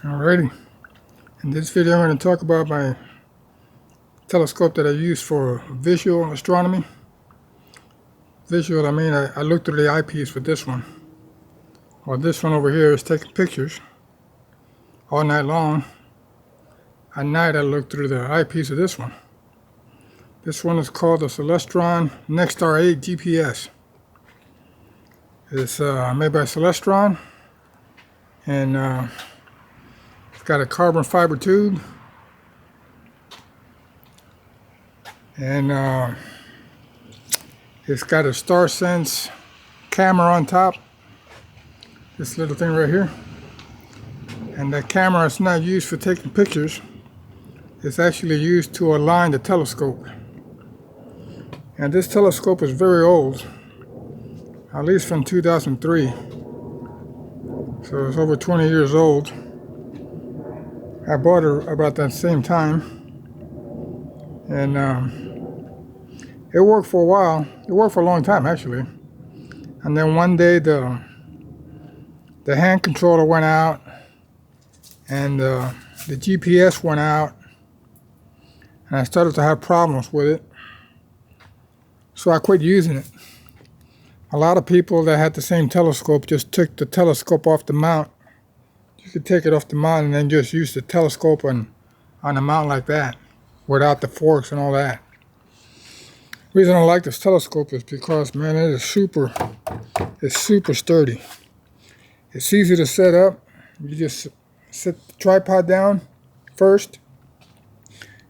Alrighty, in this video I'm going to talk about my telescope that I use for visual astronomy. Visual, I mean I look through the eyepiece with this one. Well, this one over here is taking pictures all night long. At night I look through the eyepiece of this one. This one is called the Celestron Nexstar 8 GPS. It's made by Celestron, and it's got a carbon fiber tube, and it's got a Star Sense camera on top, this little thing right here. And that camera is not used for taking pictures, it's actually used to align the telescope. And this telescope is very old, at least from 2003, so it's over 20 years old. I bought it about that same time, and it worked for a while. It worked for a long time, actually. And then one day the hand controller went out, and the GPS went out, and I started to have problems with it, so I quit using it. A lot of people that had the same telescope just took the telescope off the mount. You could take it off the mount and then just use the telescope on a mount like that, without the forks and all that. The reason I like this telescope is because, man, it's super sturdy. It's easy to set up. You just set the tripod down first,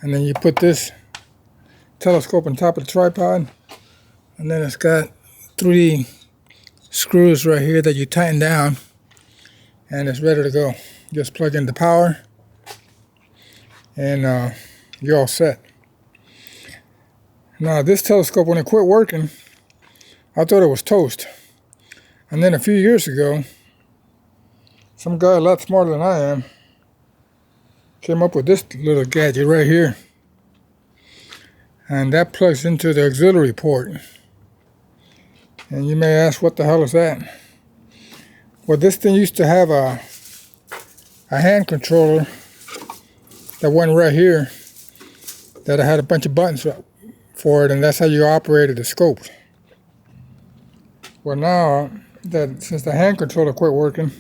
and then you put this telescope on top of the tripod, and then it's got 3 screws right here that you tighten down, and it's ready to go. Just plug in the power, and you're all set. Now this telescope, when it quit working, I thought it was toast. And then a few years ago, some guy a lot smarter than I am came up with this little gadget right here. And that plugs into the auxiliary port. And you may ask, what the hell is that? Well, this thing used to have a hand controller that went right here, that had a bunch of buttons for it, and that's how you operated the scope. Well, now that since the hand controller quit working,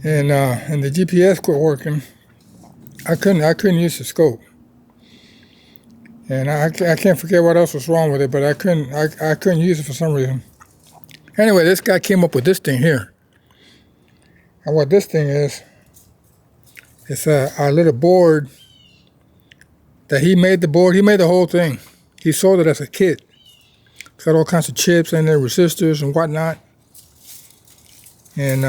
and the GPS quit working, I couldn't use the scope. And I can't forget what else was wrong with it, but I couldn't use it for some reason. Anyway, this guy came up with this thing here. And what this thing is, it's a little board that he made the board. He made the whole thing. He sold it as a kit. It's got all kinds of chips in there, resistors and whatnot. And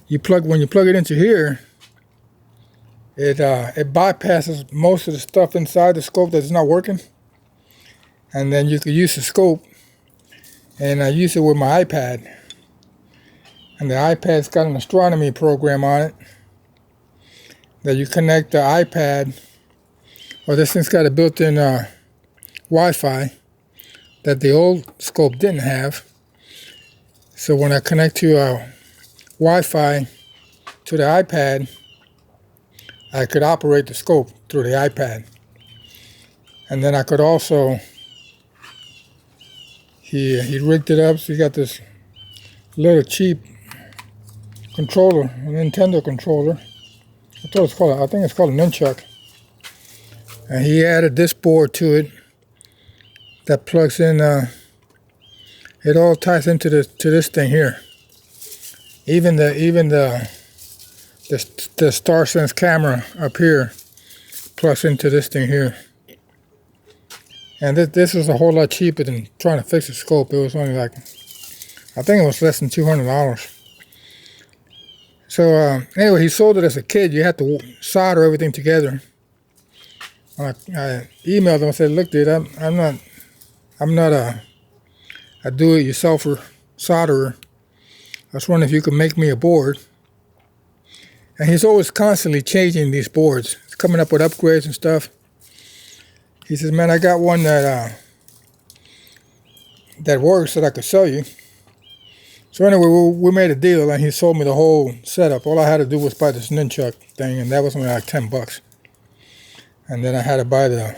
when you plug it into here, it bypasses most of the stuff inside the scope that's not working. And then you could use the scope. And I use it with my iPad. And the iPad's got an astronomy program on it that you connect the iPad. Well, this thing's got a built-in Wi-Fi that the old scope didn't have. So when I connect to Wi-Fi to the iPad, I could operate the scope through the iPad. And then I could also, he rigged it up, so you got this little cheap controller, a Nintendo controller. I think it's called a nunchuck. And he added this board to it that plugs in. It all ties into this thing here. Even the Star Sense camera up here plugs into this thing here. And this is a whole lot cheaper than trying to fix the scope. It was only like, I think it was less than $200. So anyway, he sold it as a kit. You had to solder everything together. I emailed him and said, "Look, dude, I'm not a do-it-yourselfer solderer. I was wondering if you could make me a board." And he's always constantly changing these boards. He's coming up with upgrades and stuff. He says, "Man, I got one that works that I could sell you." So anyway, we made a deal, and he sold me the whole setup. All I had to do was buy this nunchuck thing, and that was only like $10. And then I had to buy the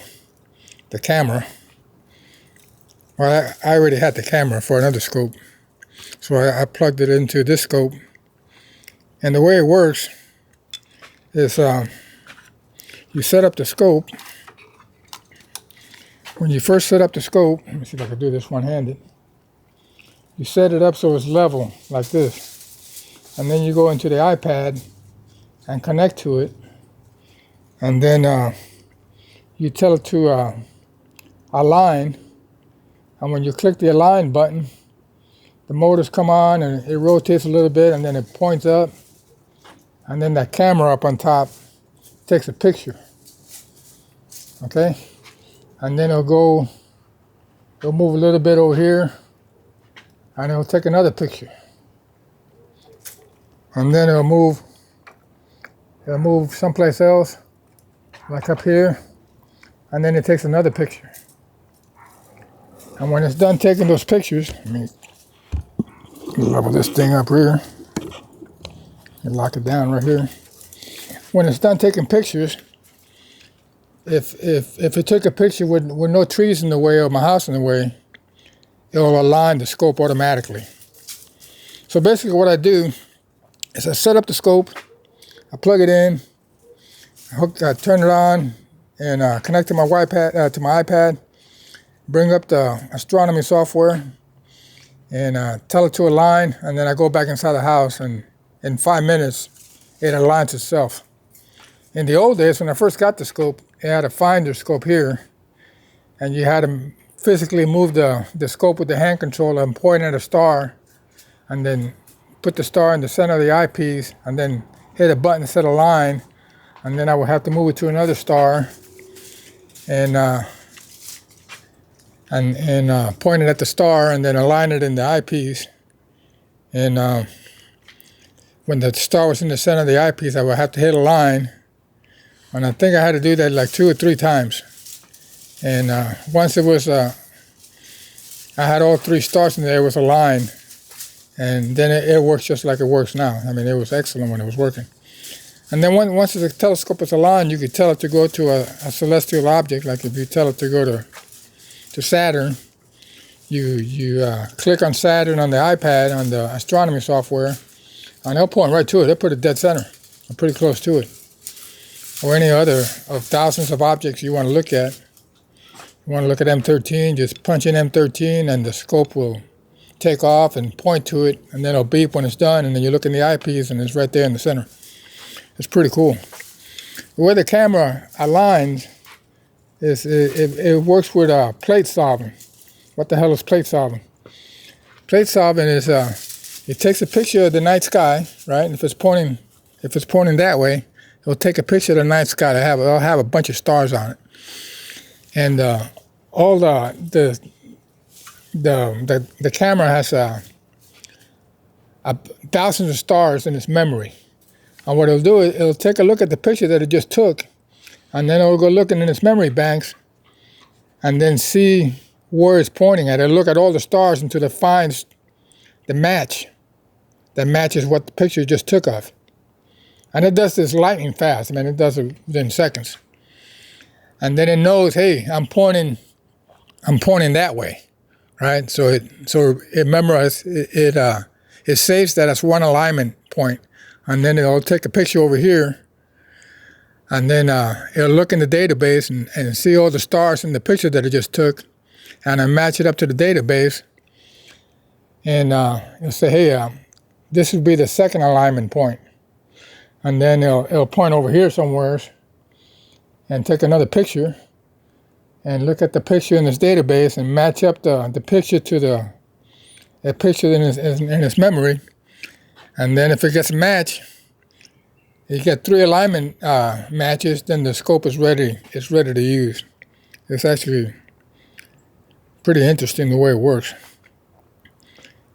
camera. Well, I already had the camera for another scope, so I plugged it into this scope. And the way it works is you set up the scope. When you first set up the scope, let me see if I can do this one-handed. You set it up so it's level, like this. And then you go into the iPad and connect to it. And then you tell it to align. And when you click the align button, the motors come on and it rotates a little bit, and then it points up. And then that camera up on top takes a picture. Okay? And then it'll move a little bit over here, and it'll take another picture. And then it'll move someplace else, like up here, and then it takes another picture. And when it's done taking those pictures, let me level this thing up here and lock it down right here. When it's done taking pictures, if it took a picture with no trees in the way or my house in the way, it'll align the scope automatically. So basically what I do is I set up the scope, I plug it in, I turn it on, and connect to my iPad, bring up the astronomy software, and tell it to align, and then I go back inside the house, and in 5 minutes, it aligns itself. In the old days, when I first got the scope, it had a finder scope here, and you had to physically move the scope with the hand controller and point at a star, and then put the star in the center of the eyepiece, and then hit a button that said align, and then I would have to move it to another star, and point it at the star, and then align it in the eyepiece. And when the star was in the center of the eyepiece, I would have to hit align. And I think I had to do that like 2 or 3 times. And once it was, I had all 3 stars in there, it was aligned. And then it works just like it works now. I mean, it was excellent when it was working. And then once the telescope is aligned, you could tell it to go to a celestial object. Like if you tell it to go to Saturn, you click on Saturn on the iPad, on the astronomy software, and they'll point right to it. They'll put it dead center, or pretty close to it. Or any other of thousands of objects you want to look at. You want to look at M13, just punch in M13 and the scope will take off and point to it, and then it'll beep when it's done, and then you look in the eyepiece and it's right there in the center. It's pretty cool. The way the camera aligns is it works with plate solving. What the hell is plate solving? Plate solving is it takes a picture of the night sky, right? And if it's pointing that way, it'll take a picture of the night sky. It'll have a bunch of stars on it, and all the camera has thousands of stars in its memory. And what it'll do is it'll take a look at the picture that it just took, and then it'll go looking in its memory banks, and then see where it's pointing at. It'll look at all the stars until it finds the match that matches what the picture just took of. And it does this lightning fast. I mean, it does it within seconds. And then it knows, hey, I'm pointing that way, right? So it memorizes it saves that as one alignment point, and then it'll take a picture over here, and then it'll look in the database and see all the stars in the picture that it just took, and then match it up to the database, and it'll say, hey, this would be the second alignment point. And then it'll point over here somewhere and take another picture and look at the picture in this database and match up the picture to the picture in its memory. And then if it gets a match, you get 3 alignment matches, then the scope is ready. It's ready to use. It's actually pretty interesting the way it works.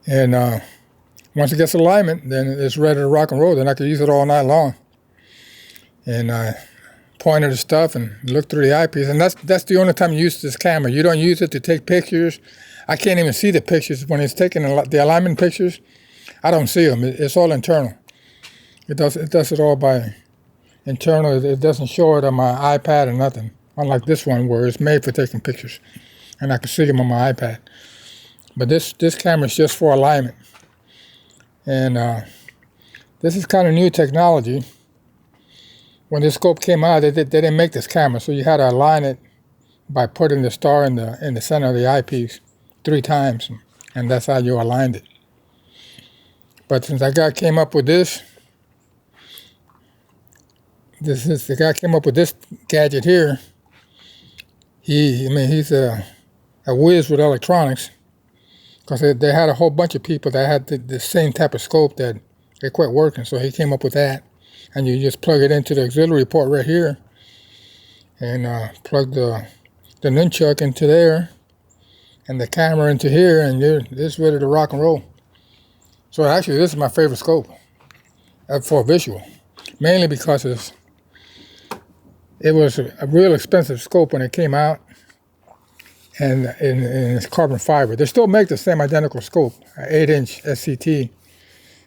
And once it gets alignment, then it's ready to rock and roll. Then I can use it all night long. And I point at the stuff and look through the eyepiece. And that's the only time you use this camera. You don't use it to take pictures. I can't even see the pictures when it's taking the alignment pictures. I don't see them. It's all internal. It does it all by internal. It doesn't show it on my iPad or nothing. Unlike this one where it's made for taking pictures, and I can see them on my iPad. But this camera is just for alignment, and this is kind of new technology. When this scope came out, they didn't make this camera, so you had to align it by putting the star in the center of the eyepiece 3 times, and that's how you aligned it. But since the guy came up with this came up with this gadget here. He's a whiz with electronics, because they had a whole bunch of people that had the same type of scope that they quit working. So he came up with that, and you just plug it into the auxiliary port right here, and plug the nunchuck into there, and the camera into here, and you're just ready to rock and roll. So actually, this is my favorite scope for visual, mainly because it was a real expensive scope when it came out, and it's carbon fiber. They still make the same identical scope, 8-inch SCT,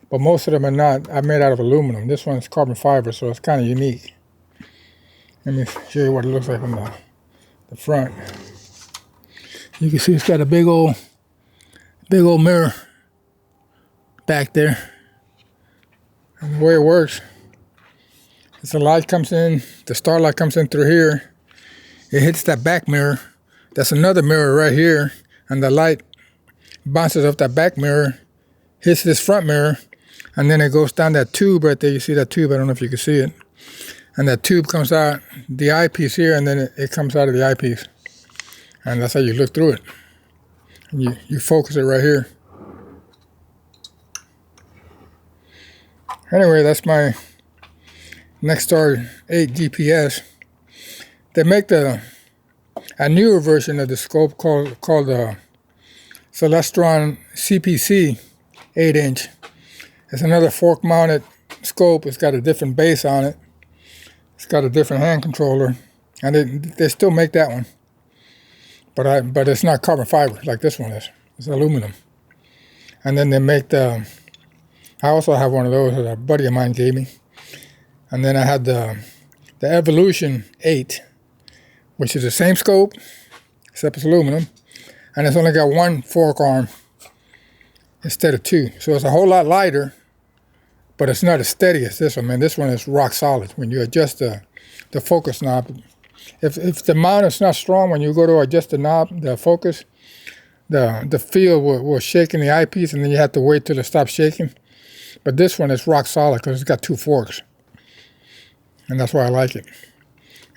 but most of them are made out of aluminum. This one's carbon fiber, so it's kind of unique. Let me show you what it looks like from the front. You can see it's got a big old mirror back there. And the way it works, as the light comes in, the starlight comes in through here, it hits that back mirror. That's another mirror right here, and the light bounces off that back mirror, hits this front mirror, and then it goes down that tube right there. You see that tube? I don't know if you can see it. And that tube comes out the eyepiece here, and then it comes out of the eyepiece. And that's how you look through it. And you focus it right here. Anyway, that's my Nexstar 8 GPS. They make a newer version of the scope called the Celestron CPC 8-inch. It's another fork-mounted scope. It's got a different base on it. It's got a different hand controller, and they still make that one. But it's not carbon fiber like this one is. It's aluminum. And then they make I also have one of those that a buddy of mine gave me. And then I had the Evolution 8, which is the same scope, except it's aluminum. And it's only got 1 fork arm instead of 2. So it's a whole lot lighter, but it's not as steady as this one. Man, this one is rock solid. When you adjust the focus knob, if the mount is not strong, when you go to adjust the knob, the focus, the field will shake in the eyepiece, and then you have to wait till it stops shaking. But this one is rock solid because it's got 2 forks. And that's why I like it.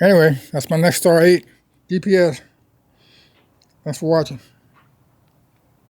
Anyway, that's my Nexstar 8 GPS. Thanks for watching.